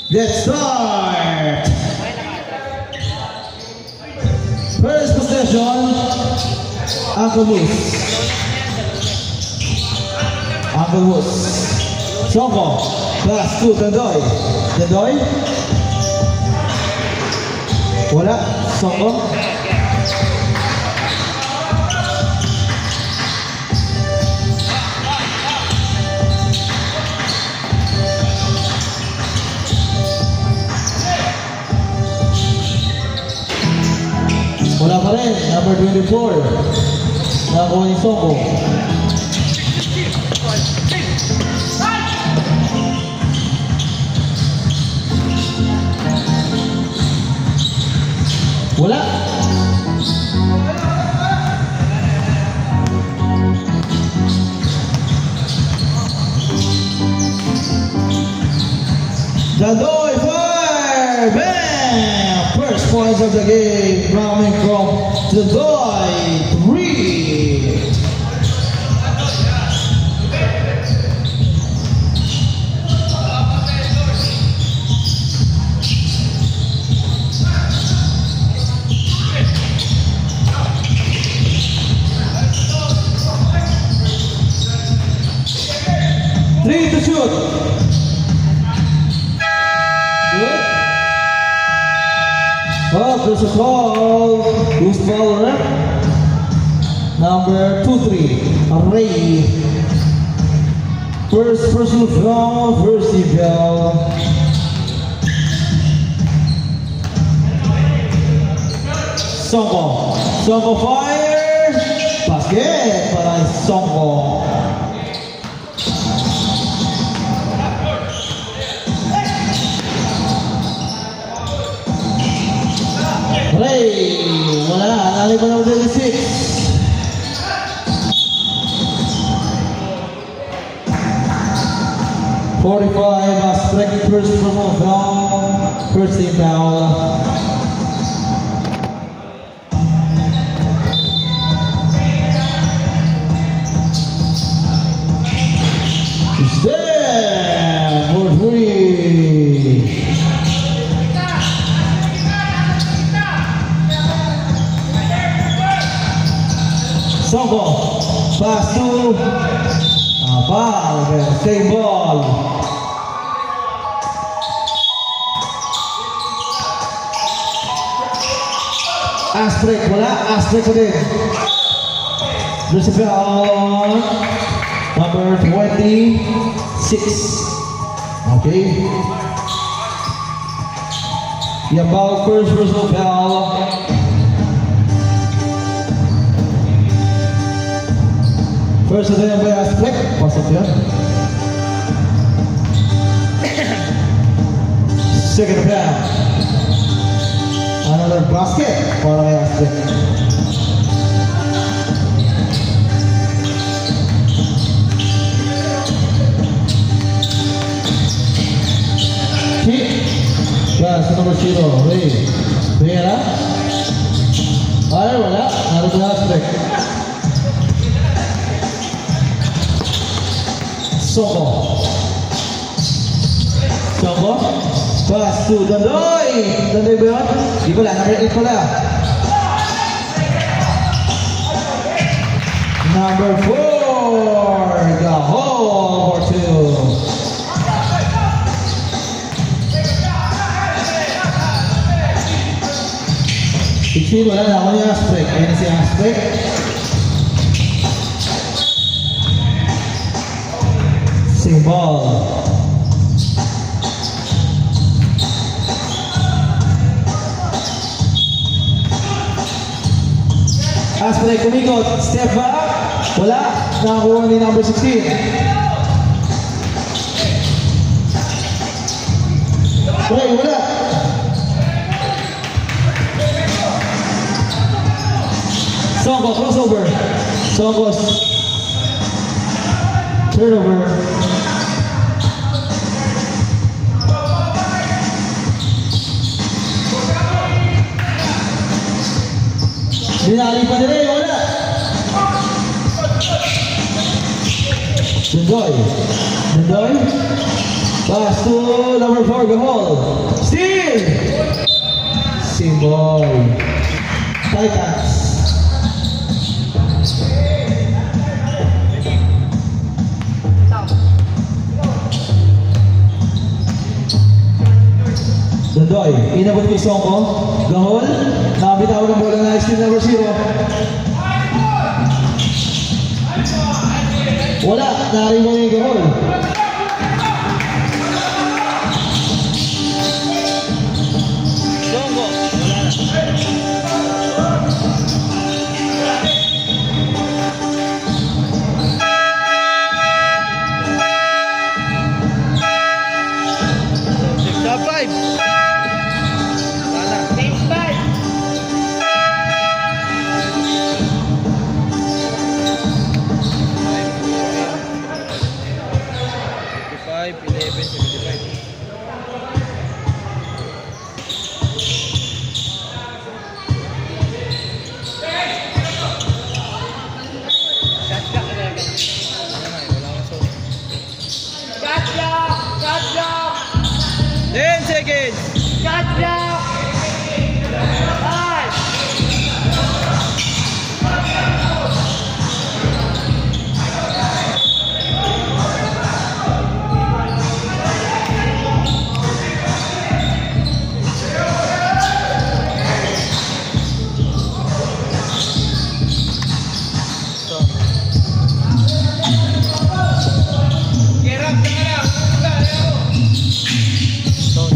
Let's start! First possession, Uncle Moose. Uncle Moose. Songko, pass to Tandoy. Tandoy. Wala, Songko. Wala pa rin, number 24. Nakakuha ni Songko. Wala. Tandoy fire! Bam! First points of the game coming from Tandoy 3. Three to shoot. Good. Oh, there's a foul. Who's foul, right? Number 2-3. Array. First personal foul, first foul. Songko. Songko fire. Basket para Songko. Ray, wala, nalay pa ng 26. Striking first from a foul, first team foul. Stand for three. Songko, pass to foul, same ball. Aspect, wala, aspect ulit. There's a foul, number 26. Okay. Yung foul, first personal foul. First of them by Aspect, pasok yan. Second foul. Another basket para kay Aspect. Hit. Yes, number 0. Ray. Ray na? Ay, wala. Naroon na Aspect. Songko. Songko. Pass to Tandoy. Tandoy ba yun? Di pala, number 8 pala. Number 4. The hole for 2. Ichi, wala na ako yung Aspect. Ayun na si Aspect. Sing ball. Aspect kumikot, step back, wala, nakakuha ni number 16. Wala. Songko, crossover. Songko, turnover. Dinali pa nila yun, wala. Tandoy. Pass to number 4, Gahol. Steal! Simboy. Titans. Dondoy, inabot ko yung song ko. Gahol, nakabitaw ng bola na steal number 0. Wala, nari mo yung Gahol.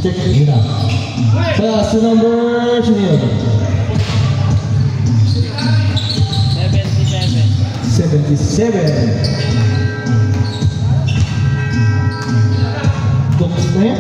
Check it out. Pass to number 77. 77. Dokusin.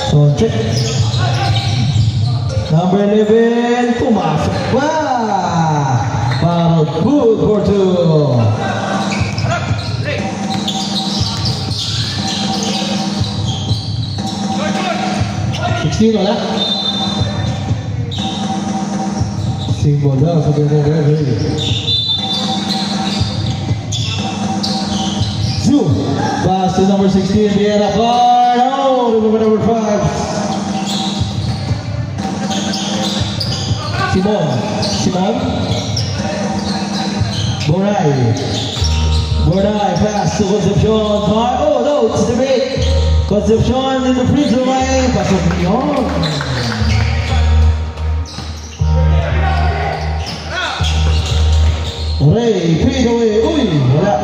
So check. Number 11, pumasok pa. Para good for 2. Wala. Simbol daw, sabi mo, ready. Zoom. Pass to number 16, Vieira Bar. No, remember number 5. Simon. Bornay, pass to Concepcion. Oh no, it's the break. Concepcion in the free throw line. Pasok yun. Ray, fade away. Uy, wala.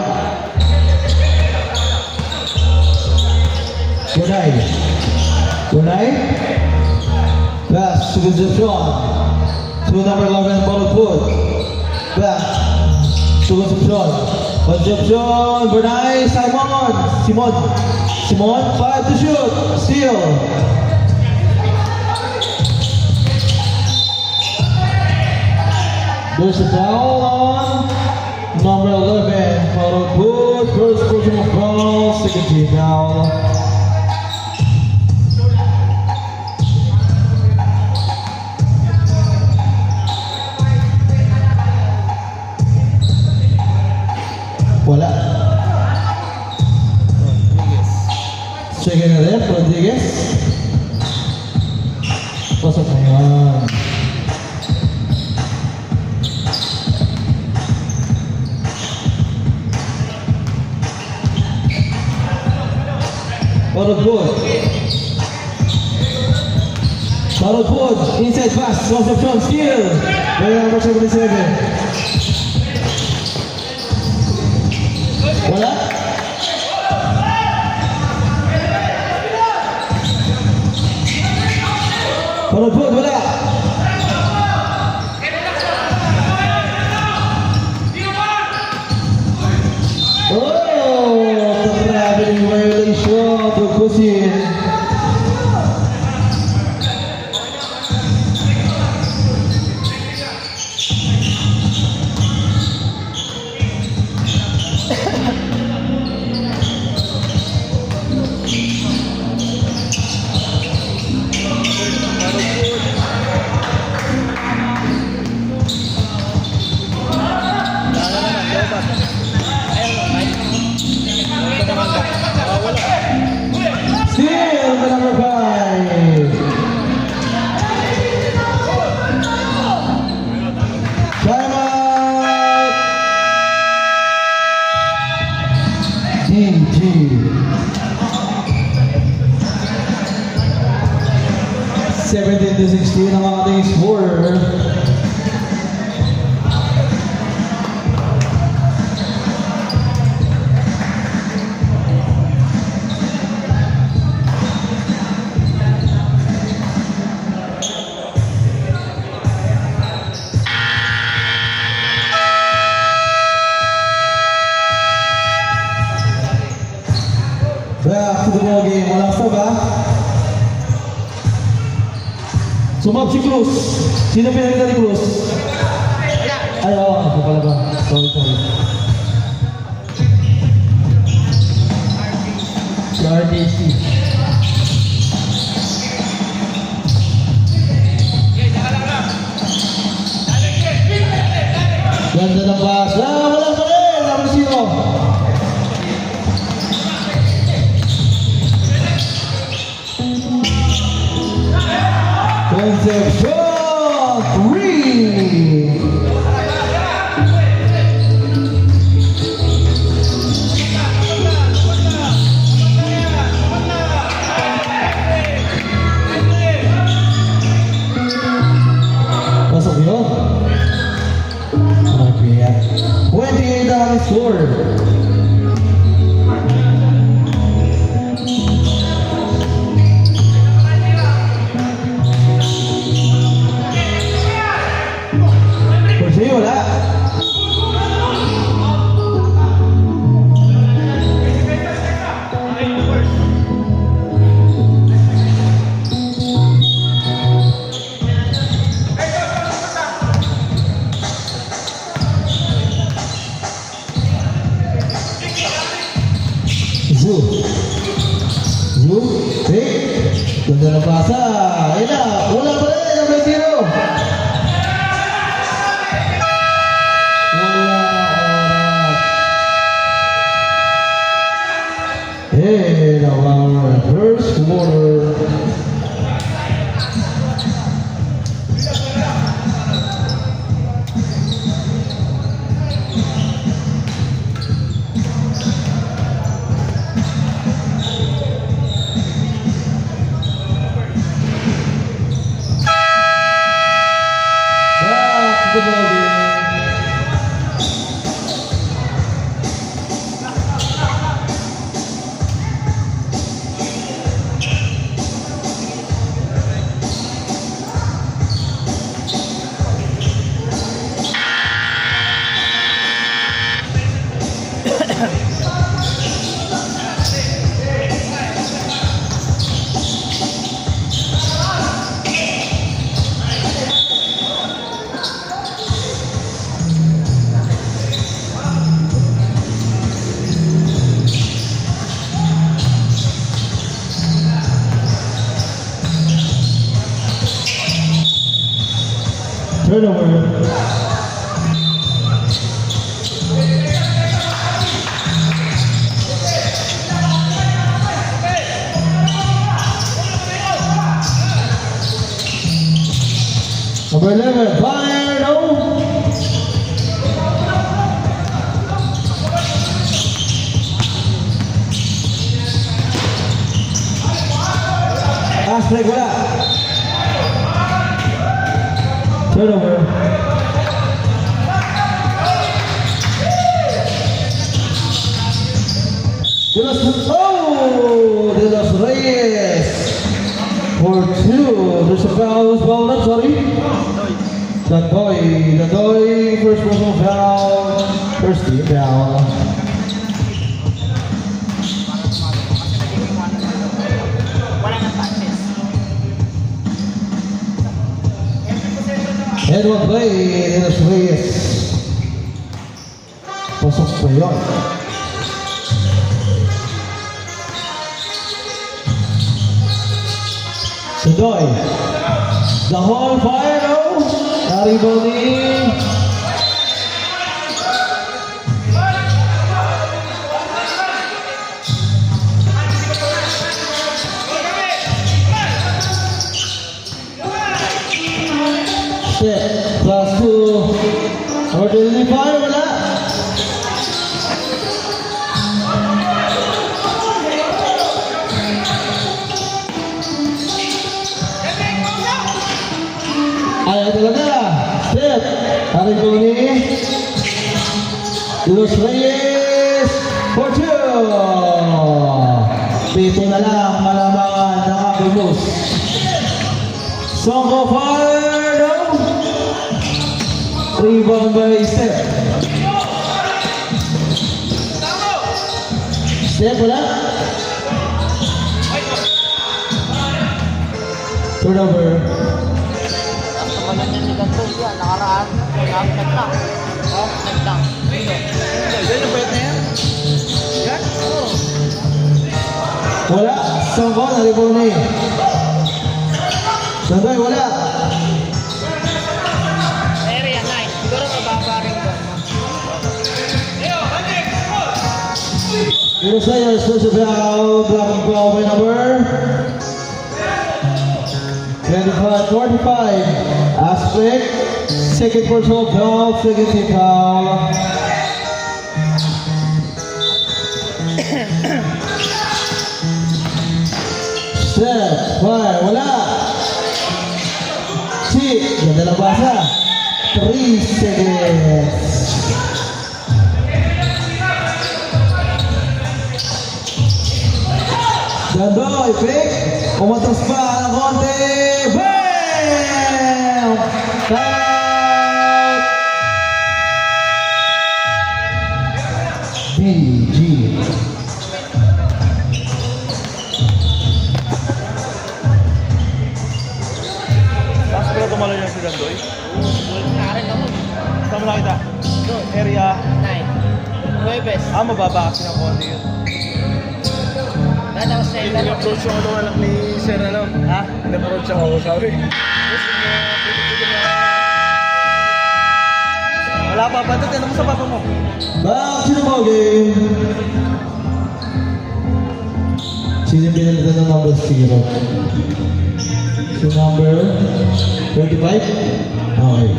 Bornay. Pass to Concepcion. To number 11, Bollywood. Back to Concepcion, Bornay, Simon, 5 to shoot, steal. There's a foul on number 11, Bollywood, first personal foul, second team foul. Wala. Check in na rin, Rodriguez. Pasok na yan. Bollywood, inside pass, Concepcion, steal. Player number 77. Wala? Bollywood, wala? Oh, traveling violation to Kusin. 17-16 ang ating score. Back to the ball game. Walang stop ha. Sumab si Cruz. Sino pinagkita ni Cruz? Ay, oo. Ako pala ba? Sorry. Si RDC. Ganda ng basa. Wala pa rin. Number 0. Concepcion 3. Pasok yun. Okay. 28 ang score. Wala. Zoo. Hey. Ganda na pasa. Ayun na. Wala pa rin. Number 0. And our first quarter. Back to the ball game. Turnover. Number 11, fire, no. Pass break, wala. Turnover. De Los Reyes for 2. There's a foul, not sorry. Dadoy, first personal foul, first team foul. Head one play, De Los Reyes. Pasok pa yun. Dadoy. The whole fire, no? Tariboni. Set. Plus 2. Ordinary fire, wala. Ayaw talaga. Step. Aray ko ni Los Reyes for 2. Pito na lang malamangan ng Agulmos. Songko fire down. Rebound by Step. Step wala. Turnover. Naman yan ni Ganto, yan, nakaraan. Nagtang. Oh, nagtang. Yan yung pwede na yan. Yan? Oo. Wala. Songko na rebound ni. Sandoy wala. Area 9. Siguro mababa rin doon. Here's Sayers, first of all, black and gold by number 25-45. Aspect, second personal foul, second team foul. Step, fire, wala. Chip, ganda lang basa. 3 seconds. Dandoy, pick. Umatras pa ng konti. Bam! Out! BG. Tapos pero tumalo yung si Gandoy. Narin ako. Saan mo nakita? Area. 9. Nueves. Mababa kasi ng konti yun. Dahil ako sa Yung approach yung anak ni Sir ano? Ha? In-approach ako, sabi. Wala pa ba? Ano mo sa papa mo? Back to the ball game. Sino yung pinalitan ng number 0? Si number 25? Okay.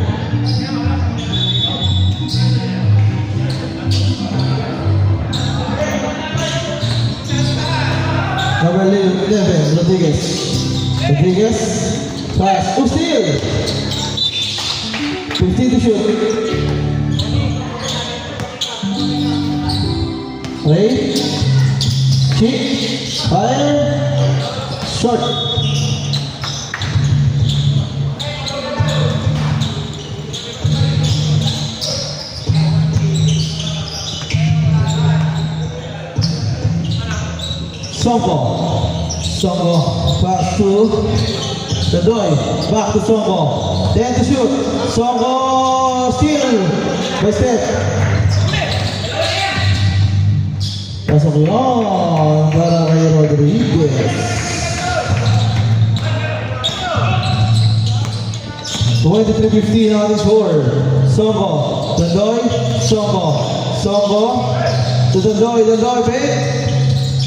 Number 11, Rodriguez. Rodriguez, pass. Oh, steal! 15 to shoot. Right. Kick. Fire. Shot. Songko. Songko. Pass to Dandoy. Back to Songko. Then to shoot. Songko. Steal. By Step. Pasok yun para kay Rodriguez. 23-15 on the score. Songko. Dandoy. Songko. Songko. To Dandoy. Dandoy, babe.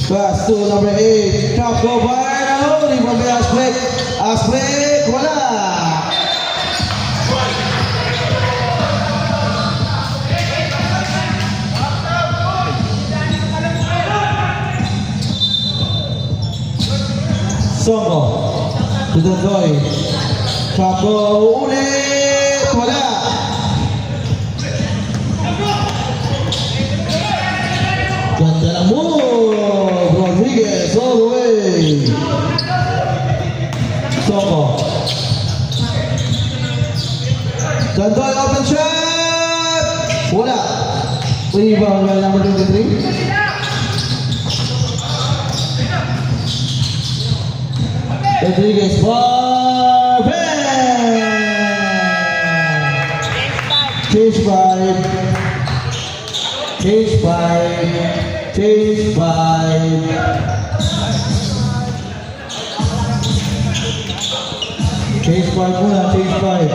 Pass to number 8. Top go by now. Rebound by Aspect. Aspect. Wala. Songko. To Dandoy. Top go. Ulit. Wala. Ganda na move. Rodriguez all the way. Songko. Dandoy open shot. Wala. Rebound by number 23. Rodriguez for bang. Change 5. Change 5. Change 5. Change 5 muna, change 5.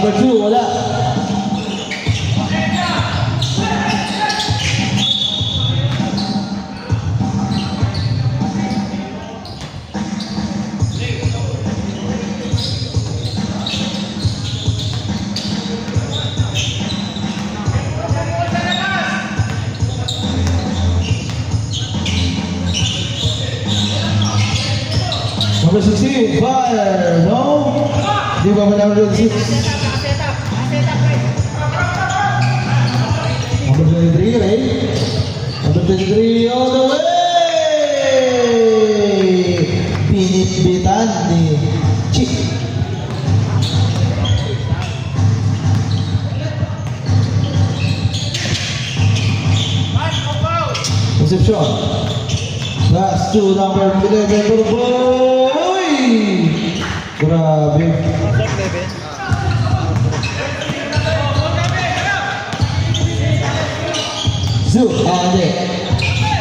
Number 2, wala. Number 16, fire. No? Di ba ba number 6? Number 23, right? Number 23, all the way! Pinitbitan ni Chick. Reception. Last to number 11 for the boy! Grabe. Zoo, hindi.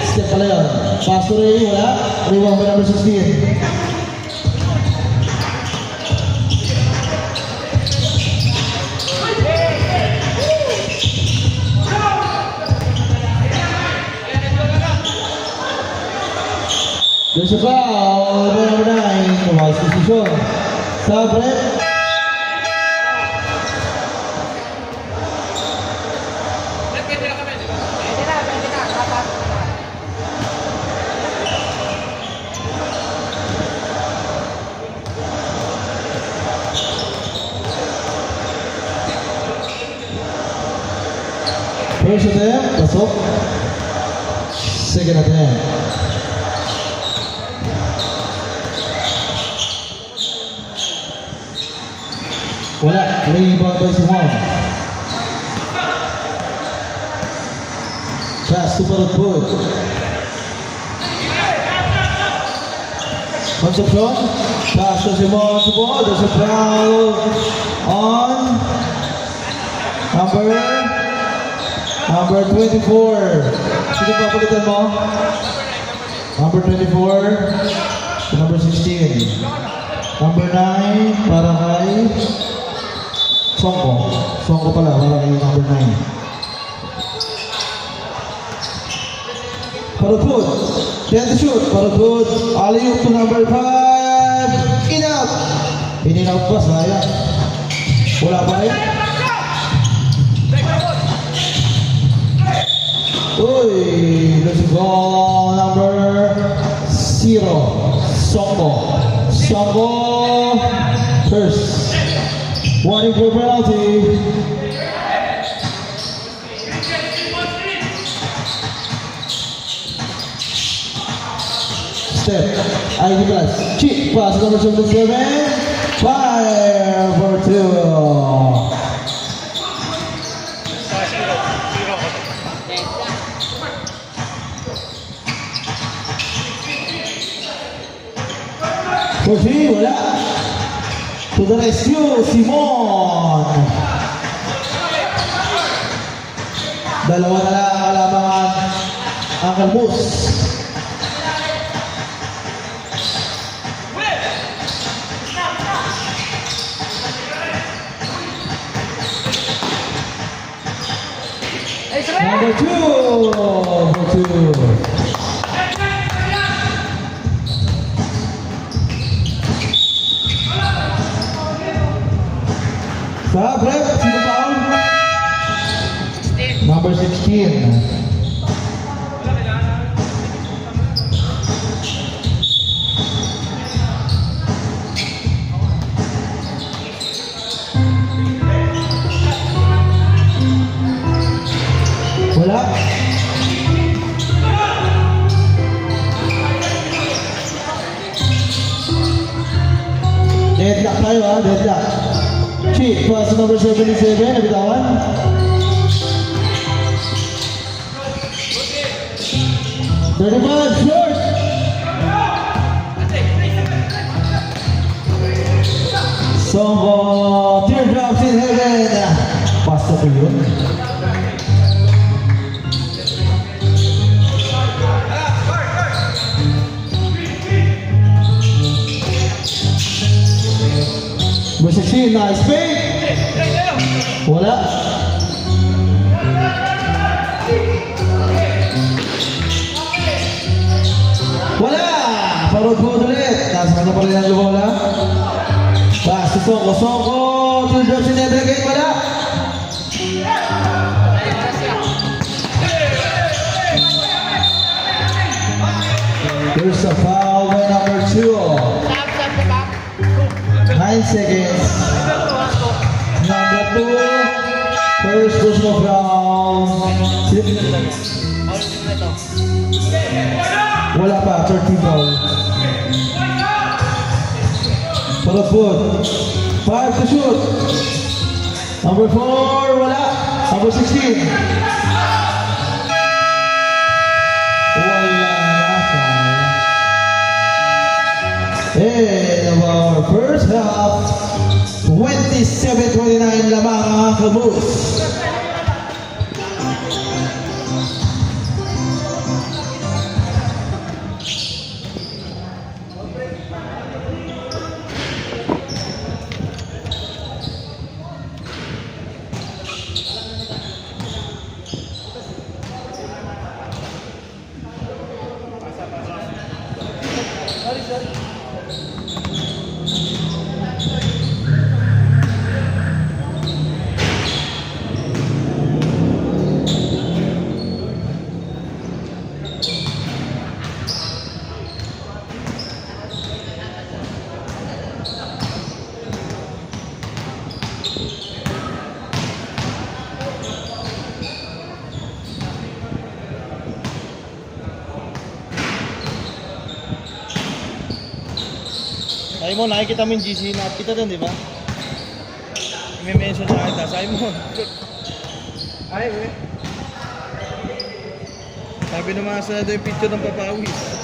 Step pala yun. Pass to Ray, wala. Rebound by number 16. There's a foul by number 9. Tumakas posisyon. Sa Brett. First attempt, pasok. Second attempt. Wala, rebound by Simon. Pass to Parutput. Concepcion, pass to Simon to ball. There's a foul on number 24. Sino pa palitan mo? Number 24 to number 16. Number 9 para kay Songko. Songko pala, para kay number 9. Parutput. 10 to shoot. Parutput. Alley-oop to number 5. In-out. In-out pa, sayang. Wala pa rin. Uy, let's go number 0. Songko. Songko first. Warning for penalty. Step. ID plus. Cheat pass number 77. Fire for 2. Pushi, wala. To the rescue, Simon. Dalawa na lang ang kalabangan Uncle Moose. Number 2 for 2. Sa Brett, sino foul? Number 16. Wala. Deadlock tayo ha, deadlock. Cheat, pass number 77, nabitawan. Thirty-five, short. Songko, teardrops in heaven. Pasta ko yun. Number 16, nice fake. Wala. Wala! Parod po ulit. Nasa kanya pa rin ang lumola. Pass to Songko. Songko. Two drops in every game. Wala. There's a foul by number 2. Stop, the back. 9 seconds. Number 2. First personal foul. All team na to. Wala pa, 30 foul. Palagpot. 5 to shoot. Number 4, wala. Number 16. Wala na foul. And our first half, 27-29 lamang ang Caboose. Simon, nakikita mo yung GC na kita doon, di ba? May mention na kita, Simon. Ay, eh. Sabi ng mga sanado yung picture ng papawis.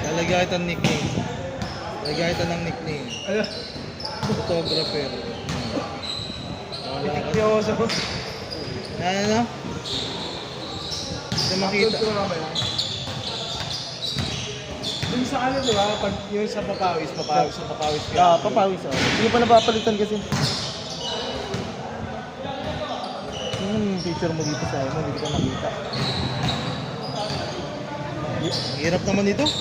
Lalagyan kita ng nickname. Lalagyan kita ng nickname. Photographer. Pitikyoso. Ano? Hindi makita. Yung sa ano, di ba? Pag yung sa papawis ka. Papawis ako. Hindi pa napapalitan kasi. Yung picture mo dito sa mo, hindi ko makita. Hirap naman ito. Dito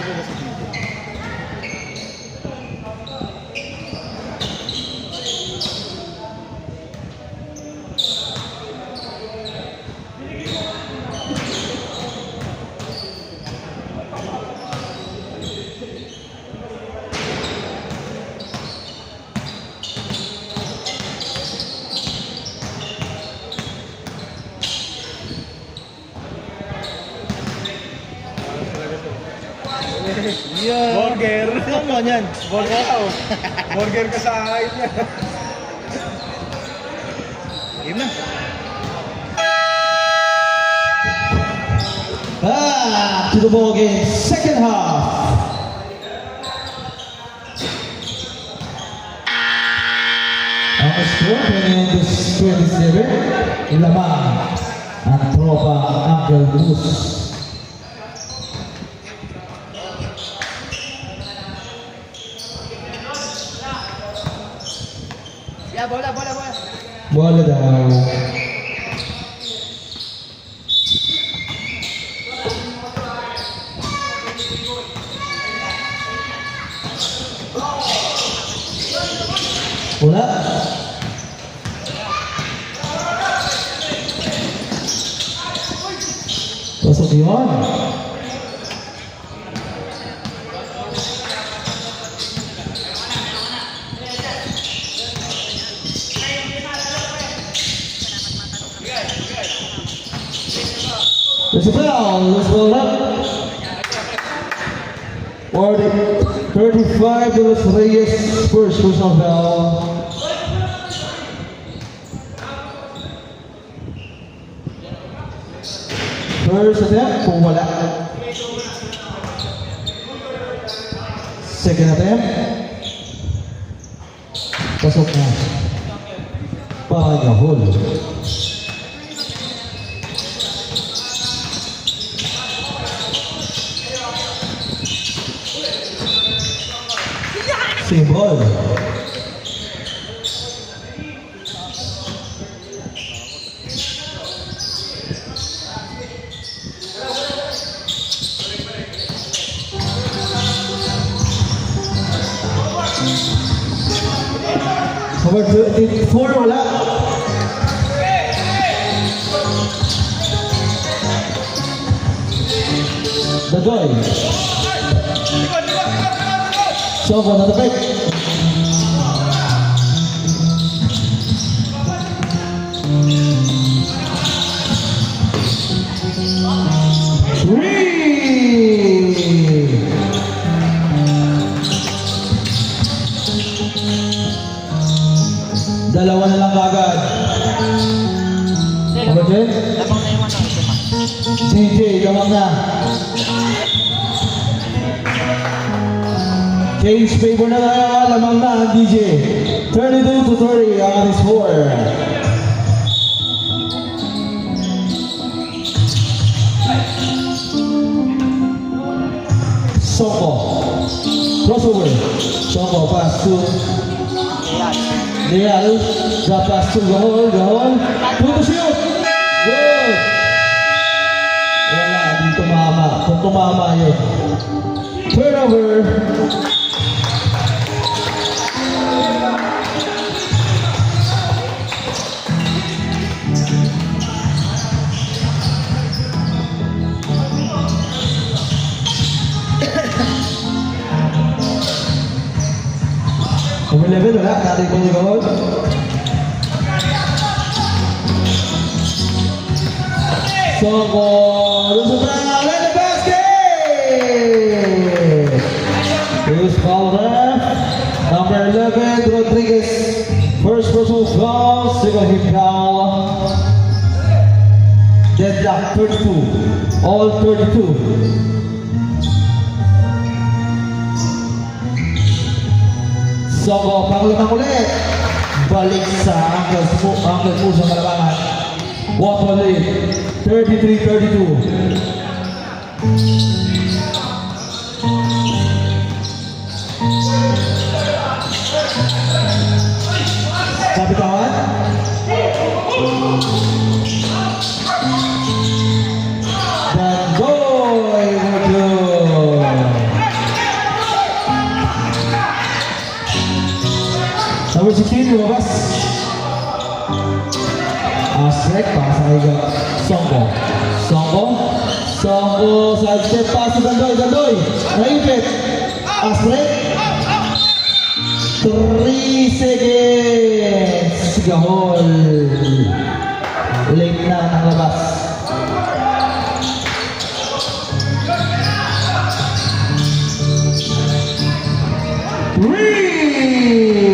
ko ba sa video? Yeah. Burger. Saan mo yan? Burger ako. Burger ka sa akin niya. Game na. Back to the ball game, second half. Ang score ng 27, lamang ang tropa Uncle Bruce. Yeah, bola. Bola daw. Wala. Pasok yun. There's a foul. Let's roll up. For the 35, de los Reyes, first personal foul. First attempt, kung wala. Second attempt. Pasok na. Pangahol. Same ball. Number 24, wala. Dagoy. Sobo na tapik. Three. Dalawa na lang kagad. Number 10. Lamang na yung ano, ito pa. DJ, gamang na. Change favor na tayo, lamang na ang DJ. 32 to 30 ang ating score. Soko. Crossover. Soko, pass to Ayan. Leal. Drop pass to Gahol. Gahol. To shoot. Good. Wala, di tumama. Kung tumama yun. Turnover. Number 11, wala. Natin po yung goal. Soko. Lusutan. Let the basket! Who's foul left? Number 11, Rodriguez. First personal foul. Second hit foul. Deadlock 32. All 32. Soko, panglimang ulit. Balik sa Uncle mo sa Malabangan. What was it? 33-32. Kapitan. Dan Boy Mojo. Number 16, lumabas. Astrek, pasay ka. Songko. Songko. Songko, side step pass to Dandoy. Dandoy. Naipit. Astrek. 3 seconds. Gahol. Late na ang labas.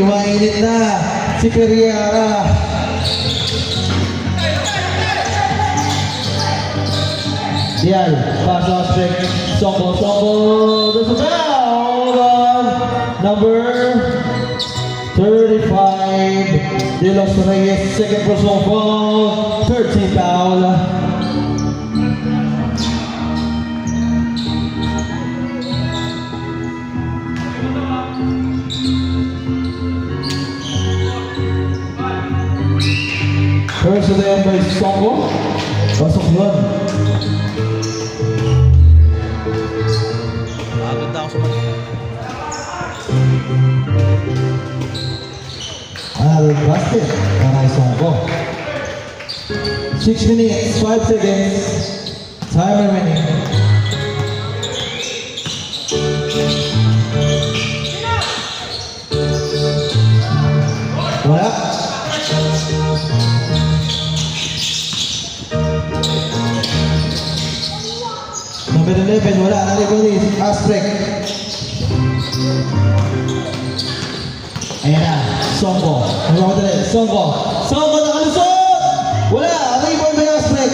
Mainit na si Periara. Dial, pass off straight. Songko, Songko, there's a foul. Number 35, De Los Reyes, second personal foul, 13 foul. First of them by Songko. Pasok yun. Agad na ako sa mga. Another basket. Karay Songko. 6 minutes, 5 seconds. Time remaining. Wala. Number 11, wala. Nalikulis. Astrek. Ayan na. Songko. Songko. Songko nakalusot! Wala. Rebound by Astrek.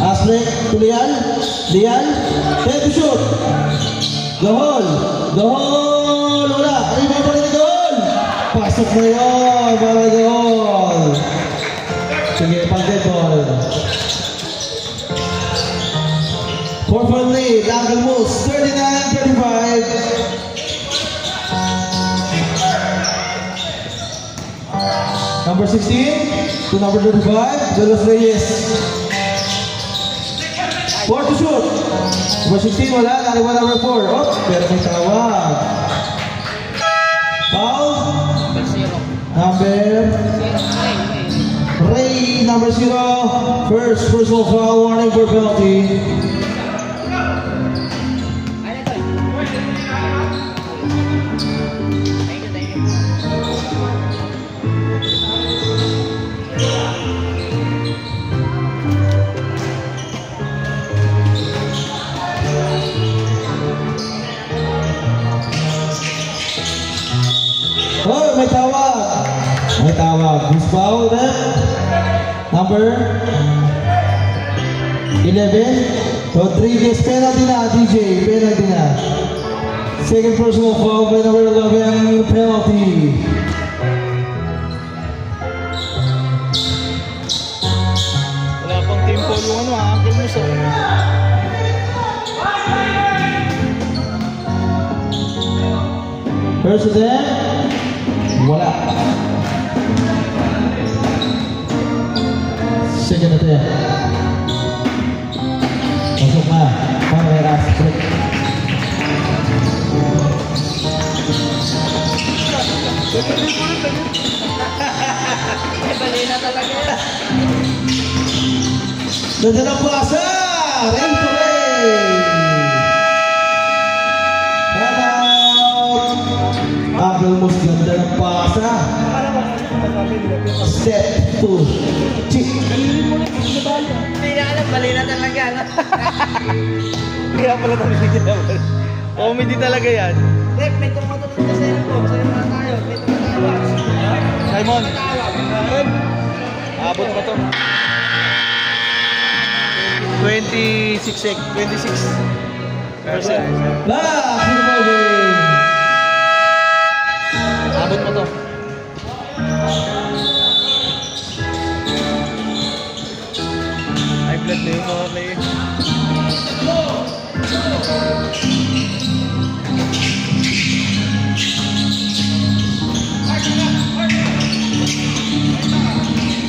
Astrek to Lian. Lian. Head to shoot. Gahol. Gahol. Wala. Rebound pa rin ni Gahol. Pasok na yun. Para Gahol. Sige, pag-dead ball. 4-point lead, Uncle Moose, 39-35. 16 to number 35, De Los Reyes. 4 to shoot. Number 16, wala. Nariwa number 4. Oh, pero may tawag. Foul. Number 0. Number 0. Ray, number 0. First personal foul, warning for penalty. Ano ito? Thank you. Oh, may tawag. May tawag. This foul then. Number 11. Rodriguez, penalty na, DJ. Penalty na. Second personal foul by number 11, penalty. Wala pang team foul yung ano ha, Uncle Muso. First of them, wala. Second attempt. Masuk na. Carreras. Break. Bali na talaga yan. Nandiyan ang pasa! Ray to Ray! Timeout! Uncle Mus, ganda ng pasa. Set to chick. Hindi na alam, bali na talaga. Ano? Kaya pala comedy naman. Comedy talaga yan. Dek, may tumutunod na cellphone. Sa'yo na tayo. May tumatawag. Simon, abot mo to. 26 sec, 26%. Basketball game! Abot mo to. High blood na yung mga player.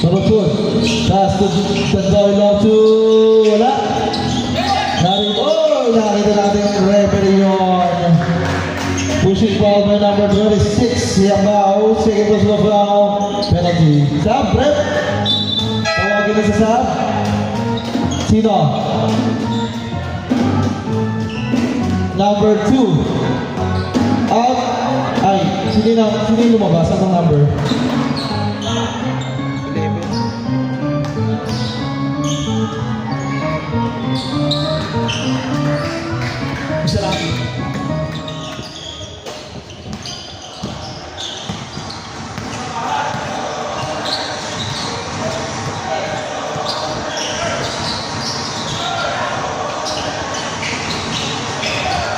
Sabagpun. Taas to Tandaw lang to wala. Nakita natin yung referee yun. Pushing foul by number 26. Yambao. Second personal foul. Penalty. Sab, Brett. Tawagin na sa Sab. Sino? Number 2. Out. Ay, sino lumabas? Anong number? 11. Isa lang.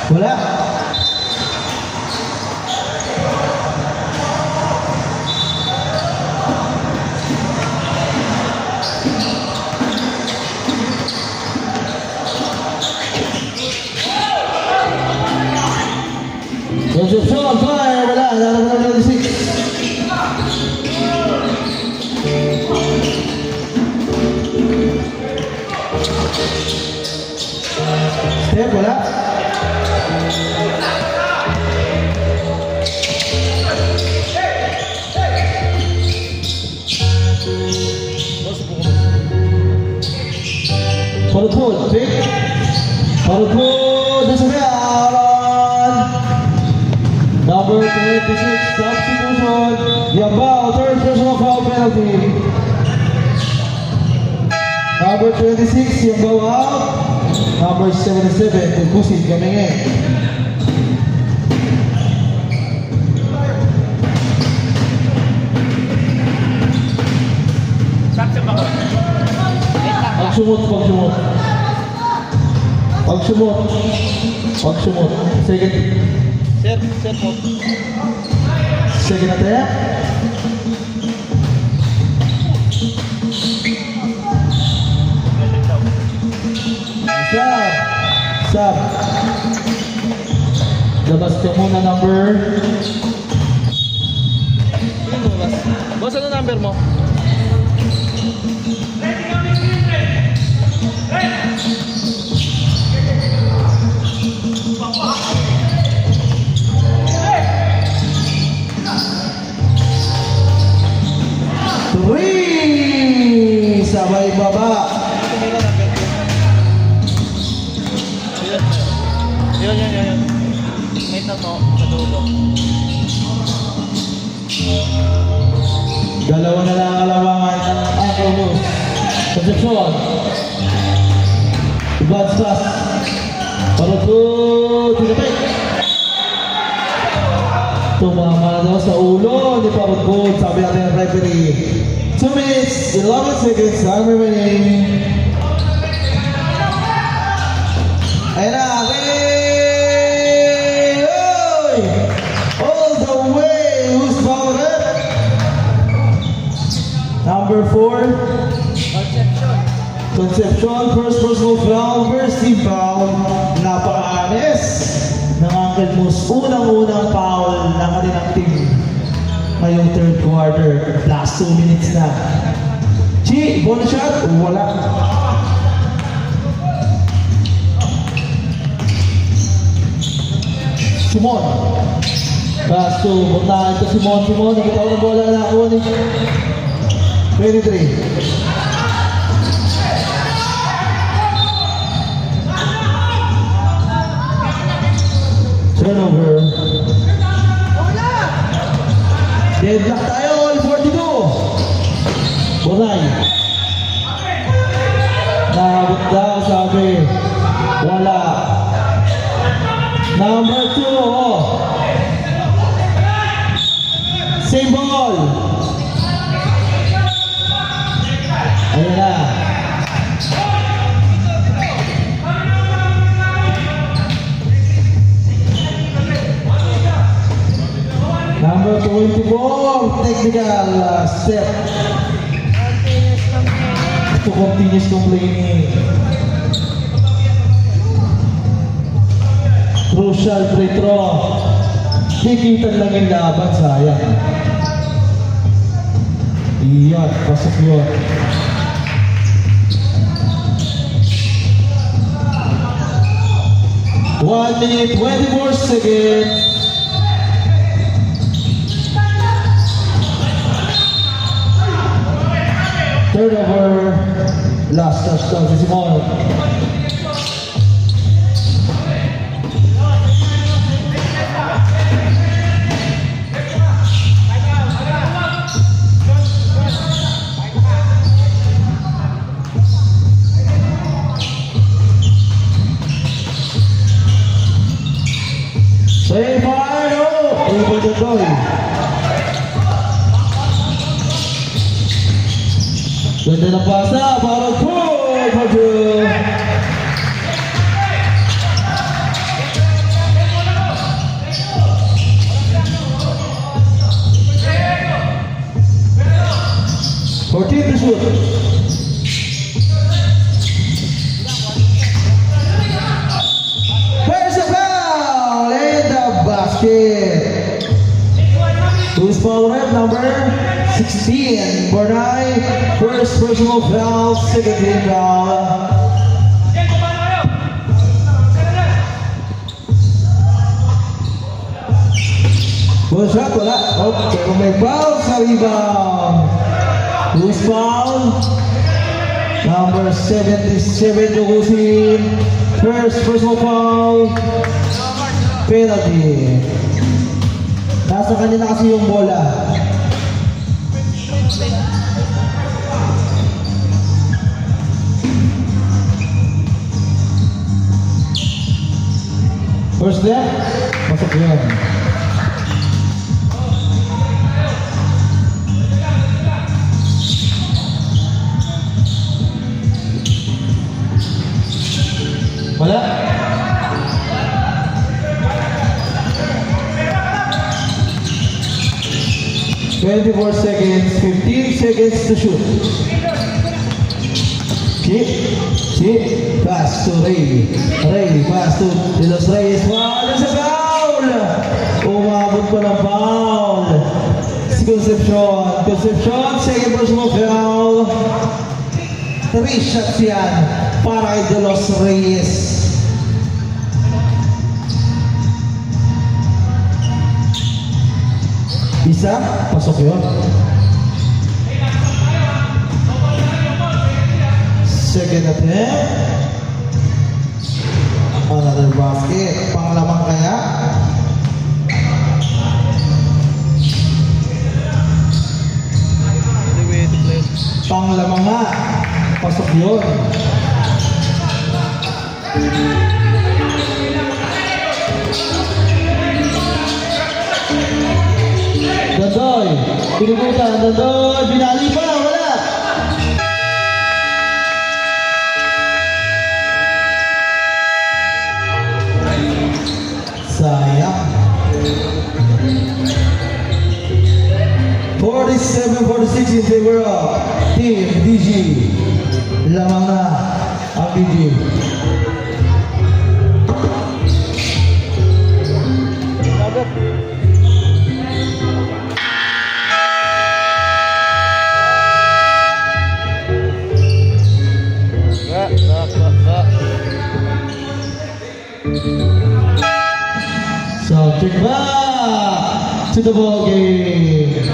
Wala. Joseph Shaw on fire. Wala. Number 26. Step, wala. Palutpul, pick. Palutpul, disappear on number 26, substitution. Yambao, third personal foul penalty. Number 26, Yambao out. Number 77, Tugusin coming in. Pagsumot. Second Sir mo. attempt. Sab. Labas ka muna number Sino lumabas? Boss, ano number mo? Three! Sabay baba. Yun. May tato sa dulo. Dalawa na lang alamangan ng Uncle Moose. Concepcion. Blood Plus. Parugod. Pinapit. Tumama na daw sa ulo ni Parugod. Sabi natin ng referee. 2 minutes, 11 seconds. Time remaining. Ayan na. Hey! Oy! All the way. Who's fouled it? Number 4. Concepcion, first personal foul, first team foul. Napaka-anes ng Uncle Moose. Unang-unang foul ng kanilang team ngayong third quarter. Last 2 minutes na. Chi, bonus shot? Wala. Simon. Pass to, puntahan to Simon. Nakita ko ng bola na ako ni 23. Turnover. Deadlock tayo, all 42. Bonay. Nakabot daw, sabi. Wala. Number 2, oh. Same ball. Ayan na. Number 24, technical step to continuous complaining. Crucial free throw. Higitan lang yung laban, sayang. Iyan, pasok yun. One minute, 24 seconds. Turnover, last touchdown si Simon. Say fire, oh! Able to go. Ganda ng pasa, para goal, Padu. To shoot. There's a foul in the basket. Who's foul rep number 16? Bornay, first personal foul, second team foul. Good shot, wala. Okay, kung may foul sa rebound. Who's foul? Number 77, Jogusin. First personal foul. Penalty. Nasa kanya na kasi yung bola. First left, masuk yun. Wala. "24 seconds, 15 seconds to shoot." Chip, pass to Ray. Ray, pass to De Los Reyes. Wala sa foul! Umabot pa ng foul. Si Concepcion. Concepcion personal foul. 3 shots yan para kay De Los Reyes. Isa, pasok yun. Second attempt. Another basket. Panglamang kaya. The way to play. Panglamang nga. Pasok yun. Dandoy. Pinugutan. Dandoy. Binali pa. Wala. Sayang. 47-46 in favor of Team DG. Lamang na ang DG. Robert. Ba. So, check back to the ball game.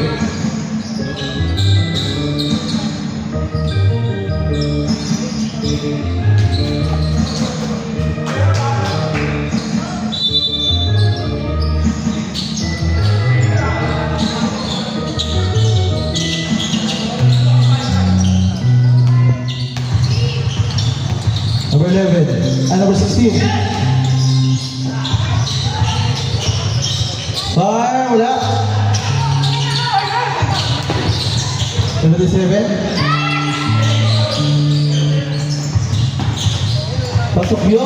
Number 11 and number 16. Fire, wala. 77. Pasok yun.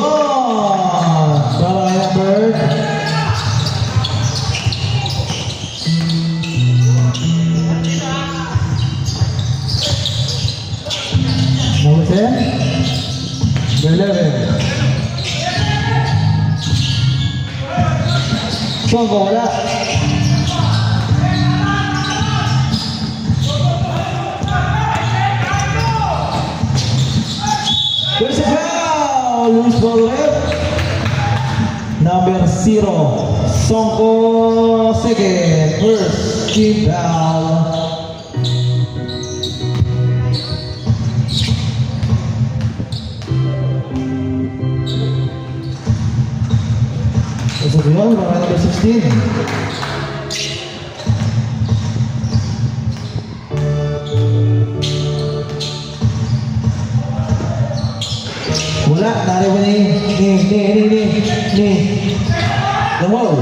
Para kay Bird. Number 10. Number 11. Songo, wala. There's a foul. Loose ball left. Number 0. Songo, second. First team foul. Pasok yun, para number 16. Wala, nariwa ni. Lamaw.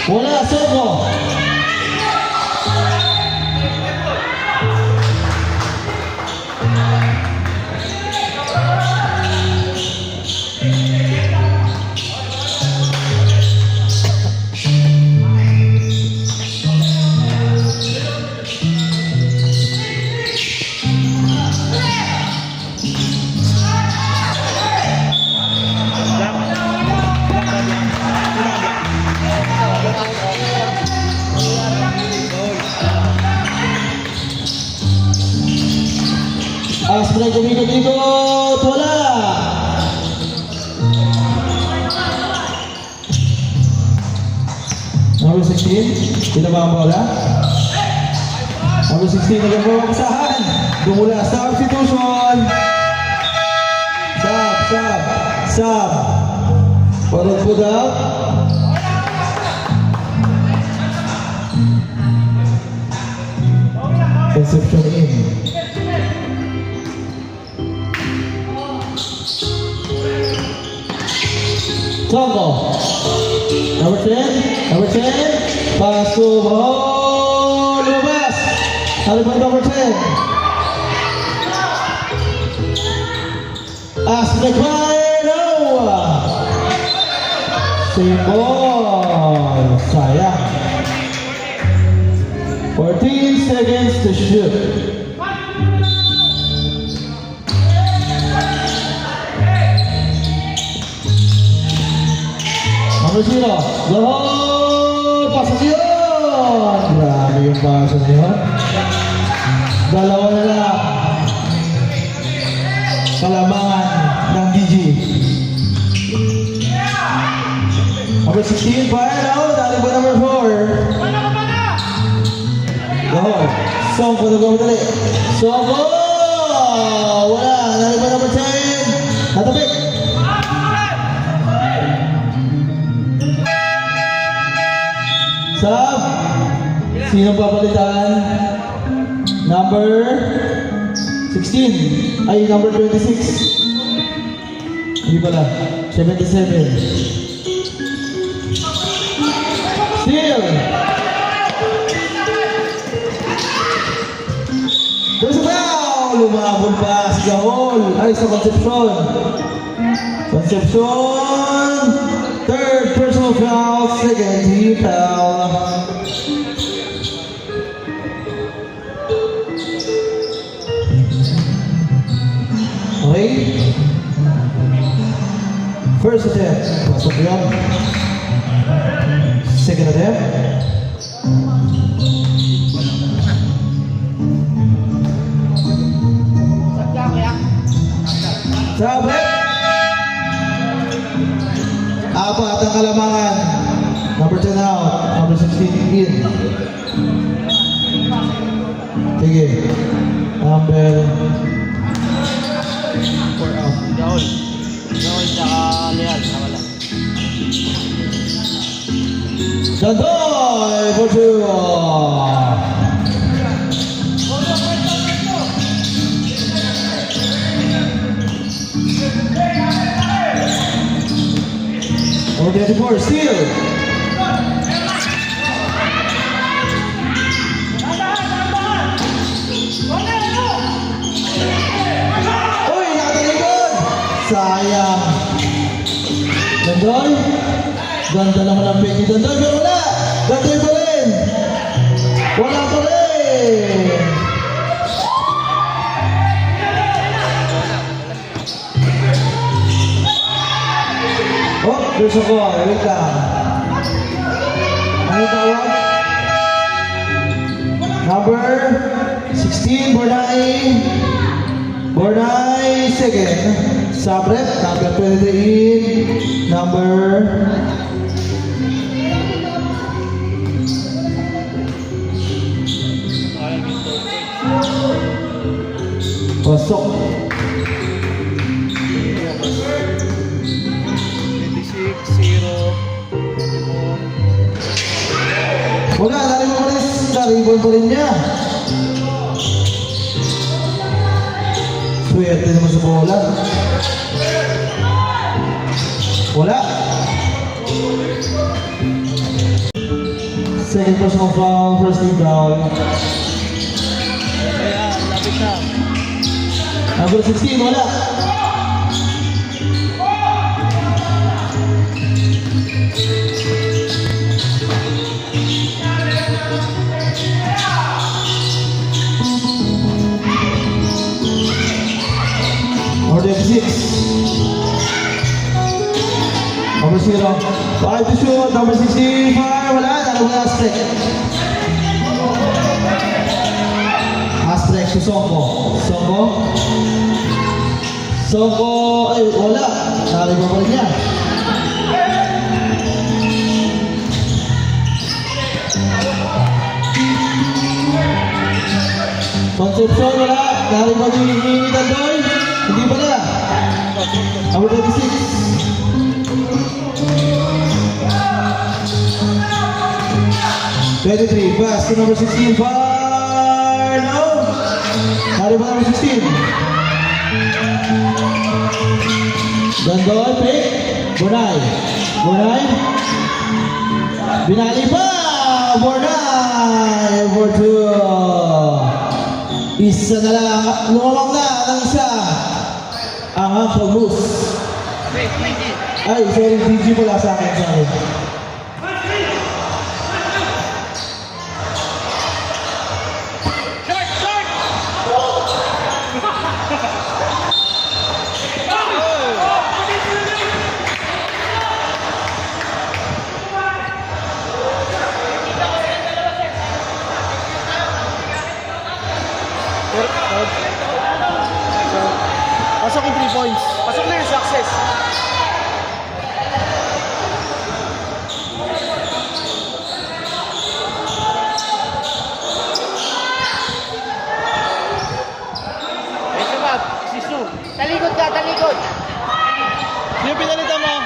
Wala, Songo. As break umikot-ikot, wala. Number 16, pinaba ang bola. Number 16, nagagawa ang kasahan. Dumula, substitution. Sub. Parang put out. Conception in. Songo. Number 10. Pass to ball. Lumabas. Halipan number 10. Aspect by Noah. Same ball. Sayang. 14 seconds to shoot. Number 0. Gol. Pasok yun. Grabe Dalawa na lang. Kalamangan ng DG. Number 16, fire now. Dali ba number 4? Go. Songko na dali. Songko! Wala. Dali ba number 10? Natapik. Sab. Sino papalitan? Number 16. Ay, number 26. Hindi pala. 77. Steal! There's a foul! Lumabol pa si Gahol. Ay, sa Concepcion. Concepcion! Third personal foul. Second team foul. Okay. First attempt. Pasok yun. Second attempt. Sadya kaya? Sabi! Apat ang kalamangan. Number 10 out. Number 16 in. Sige. Number 4 out. Gaol. Gaol tsaka Leal. Nawala. Dandoy for 2. Number 24, steal. Uy, nakatalikod! Sayang. Dandoy. Ganda naman ang pick ni Dandoy, pero wala. Dandoy pa rin. Wala pa rin. Oh, there's a ball. Wait lang. Ano tawag? Number 16, Bornay. Bornay, second. Sabret, number 23. Number... Pasok. 26-0. Wala, naribon pa rin niya. Swerte naman sa bola. Wala. Second personal foul, first team foul. Kaya, lapit na. Number 16, wala. Number 26. Number 0. 5 to shoot. Number 16. Fire. Wala. Dalawang astrek. Astrek si Songko. Songko. Songko. Ay, wala. Nariba pa rin niya. Concepcion, wala. Nariba din ni Dandoy. Hindi pa na. Number 26. 23, pass to number 16, fire, no! Nari ba number 16? Dandoy, pick, Bornay. Bornay. Binali pa! Bornay for 2. Isa na lang, lumamang na ng isa. Ang Uncle Moose. Ay, sorry, DG pala sa akin, sorry. Pasok yung 3 points. Pasok na yung success. Ito ba? Si Su. Talikod ka, talikod. Yung pinalitan mo.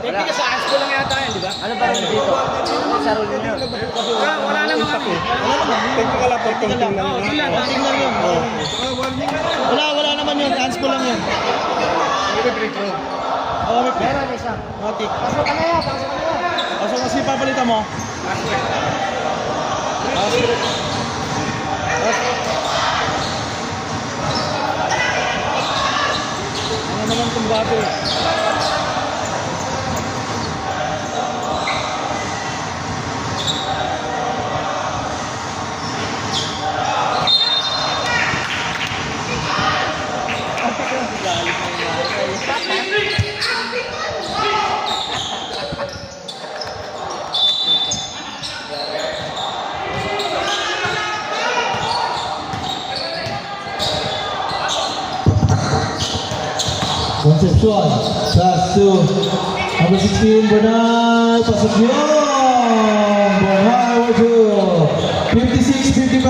Hindi ka sa hands ko lang yata yan, di ba? Ano ba rin dito? Sa rule mo yun. Wala naman kami. Technical lang. Konting lang yun. Wala naman yun. Hands ko lang yun. Oo, may play. Meron isa. Matik. Pasok ka na yan, pasok ka na yan. Pasok kasi papalitan mo. Ano naman itong bago eh. Concepcion, pass to number 16, Bernal, pasok yun! Bernal, over to 56-55.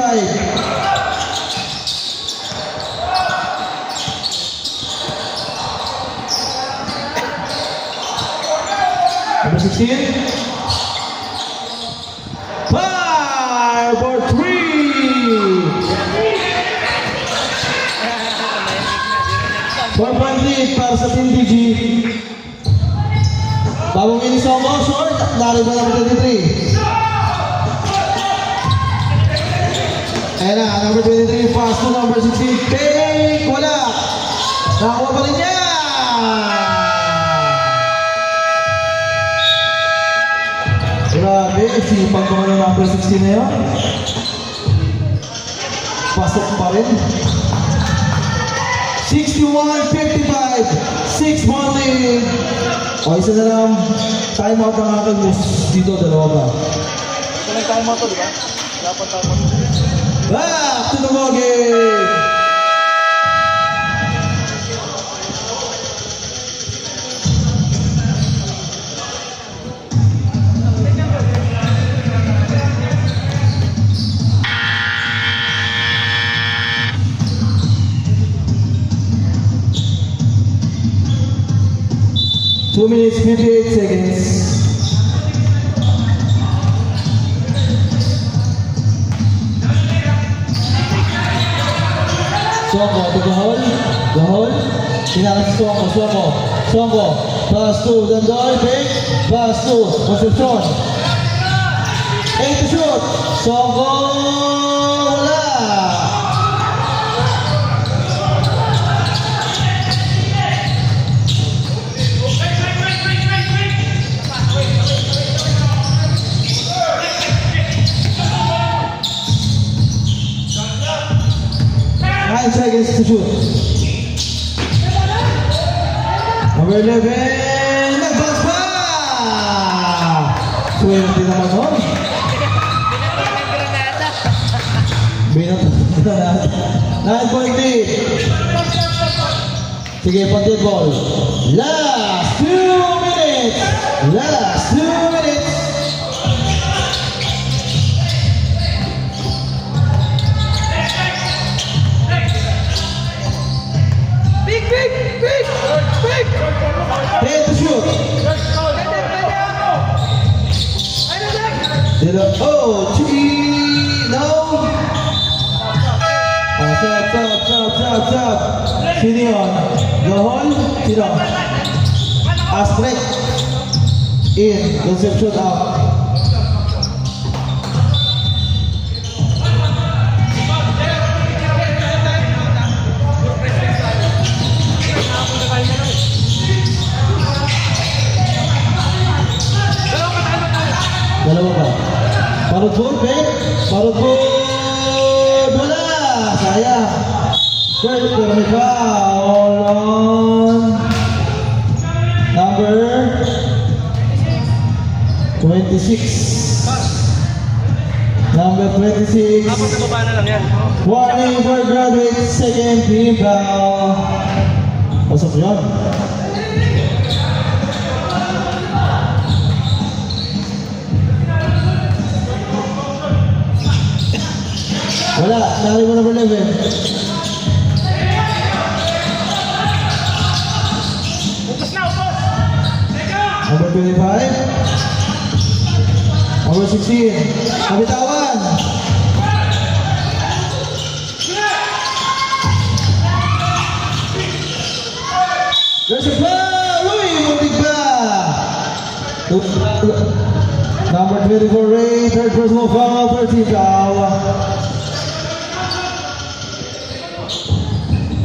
Number 16, fire for 3! Four-point lead para sa Team DG. Bagong inisong mo, short. Lari ba number 23? Ayan na, number 23, pass to number 16. Fake! Wala! Nakakuha pa rin niya! Grabe, sipag naman ng number 16 na yun. Pasok pa rin. 61-55, 6-1 lead. O, isa na lang time out ng aking news dito, dalawa ba? Ito lang time mo to, di ba? Dapat time mo to. Back to the ball game! Two minutes, 58 seconds. Songo to Gahol. Kinakas si Songo. Pass to Dandoy, fake. Pass to Concepcion. 8 to shoot. Songo, wala. Seconds to shoot. Number 11, nag-bounce pa! Swerte naman nun. Binatang granada. 9-point lead. Sige, pag-dead ball. Last 2 minutes. Last 2 minutes. Head to shoot. Oh, Chucky, no. Stop. Sino yun? Gahol? Sino? Astrek. In. Concepcion out. Dalawa ba? Parudbol, Ben? Parudbol! Wala! Sayang! Kurt Vermica, all on number 26. Number 26. Tapos sa baba na lang yan. Warning for graduate, second team foul. Pasok yun. Wala, nakali mo number 11. Number 25. Number 16. Kabitawan. There's a foul! Uy, muntik ba? Number 24, Ray. Third personal foul, 13 foul.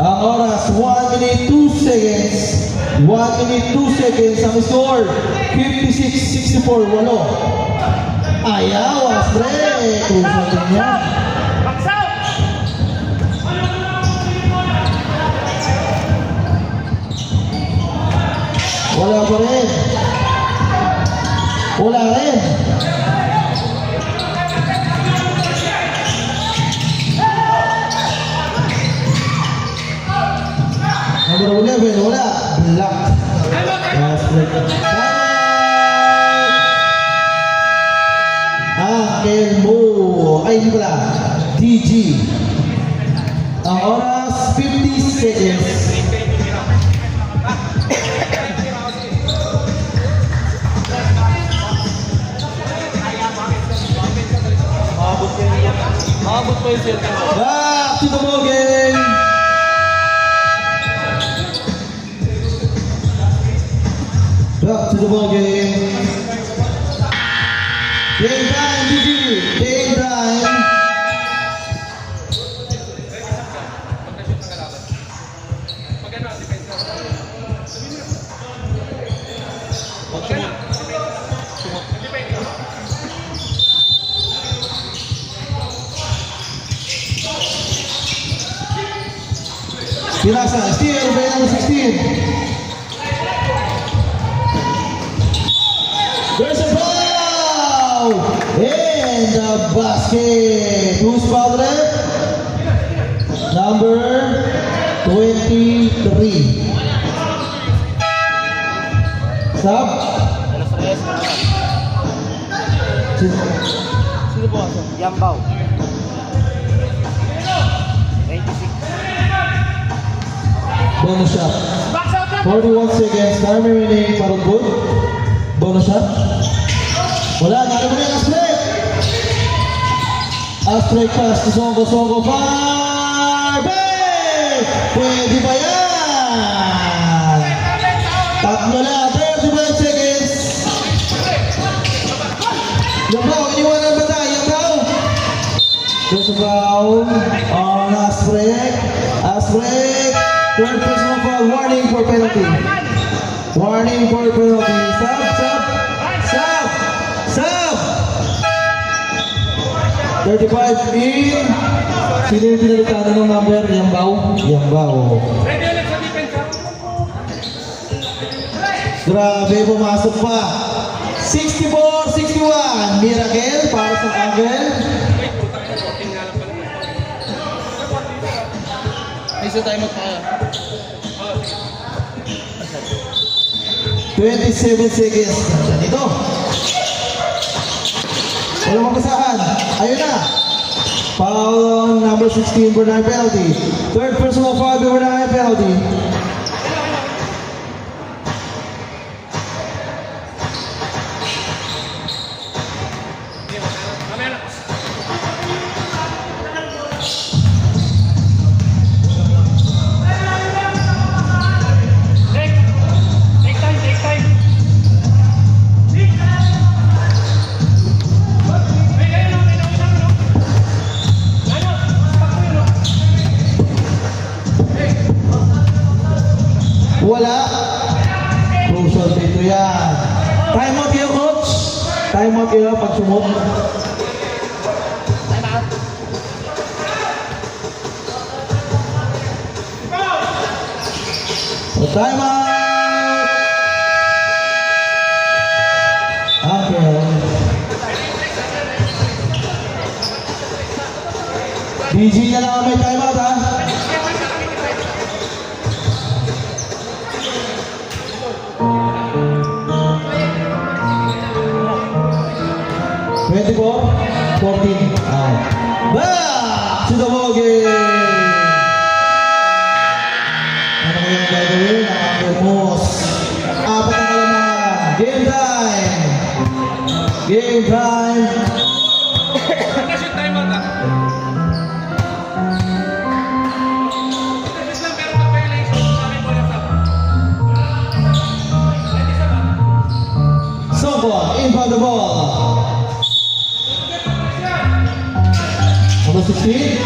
Ang oras, 1 minute 2 seconds. 1 minute 2 seconds. Ang score, 56-64, walo. Ayaw, Astre. Kusap din yan. Wala pa rin. Wala rin. Number 11, wala. Black. Angel Mo. Ay, hindi pala. DG. Ang oras, 50 seconds. Maabot pa yung cellphone ko. Back to the ball game. Back to the ball game. Game time, DG. Game time. Pirasa, steal by number 16. There's a foul! In the basket. Who's foul left? Number 23. Stop. Alas Reyes. Sino po aso? Yambaw. 26. Bonus shot. 41 seconds. Time remaining. Parang good. Bonus shot. Wala. Nalo mo yung Asprey. Asprey pass to Songo. Songo. Fire! Bang! Pwede ba yan? Tatlo na. 35 seconds. Yambaw. Iniwanan ba tayo? Yambaw. There's a foul on Asprey. Asprey. Third personal foul, warning for penalty. Warning for penalty. Stop, stop, stop, stop. 35 in. Sino yung pinalitan ng number? Yambaw? Yambaw. Grabe, pumasok pa. 64-61. Miracle para sa Angel. Isa tayo magpaka. 27 seconds. Ito. Walang mabasahan. Ayun na. Foul on number 16 for 9 penalty. Third personal foul for 9 penalty. Wala. Crucial dito yan. Time out kayo, coach. Time out kayo pag sumot. Time out. Okay. BG na lang ang may timeout ha. Twenty-four, 14. Back to the ball game. Ano kayang gagawin ang Uncle Moss? Apat ang kalamangan. Game time. Game time. Kasi time out ah. Kasi lang meron ka violation sa amin bola sa. Someone in front of the ball. Number 16.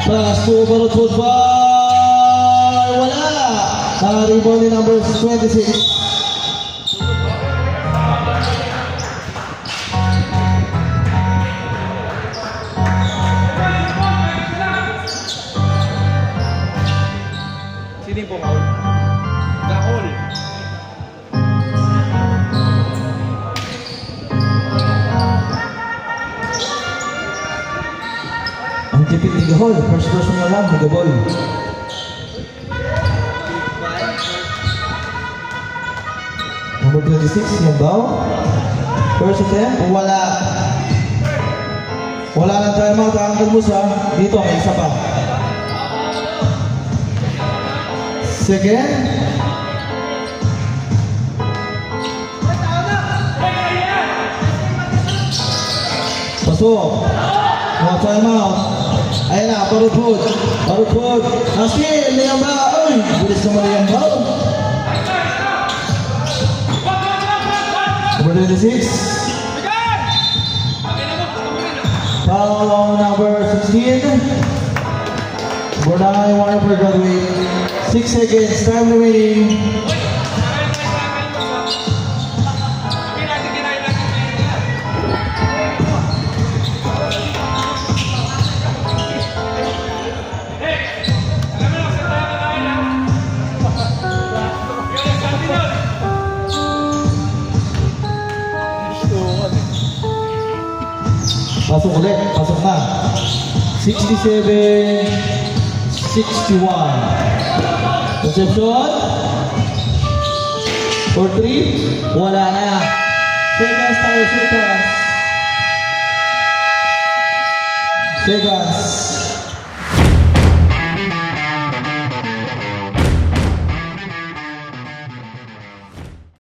Pass to Barot Football. Wala. Rebound ni number 26. Sino yung pumaul? Gahol. Ang tipid ni Gahol. First person na lang. Nagabol. Number 26. Yan daw. First attempt. Wala. Wala ng timeout. Ang Musa. Dito may isa pa. Second. Pasok. No timeout. Ayan na, Barutod. Barutod. Asin, Liam ba? Uy, bilis naman Liam ba? Number 26. Foul on number 16. Number 9, one for graduate. 6 seconds, time remaining. Pasok ulit, pasok na. 67, 61. Reception. For 3, wala na. Seconds tayo, seconds. Seconds.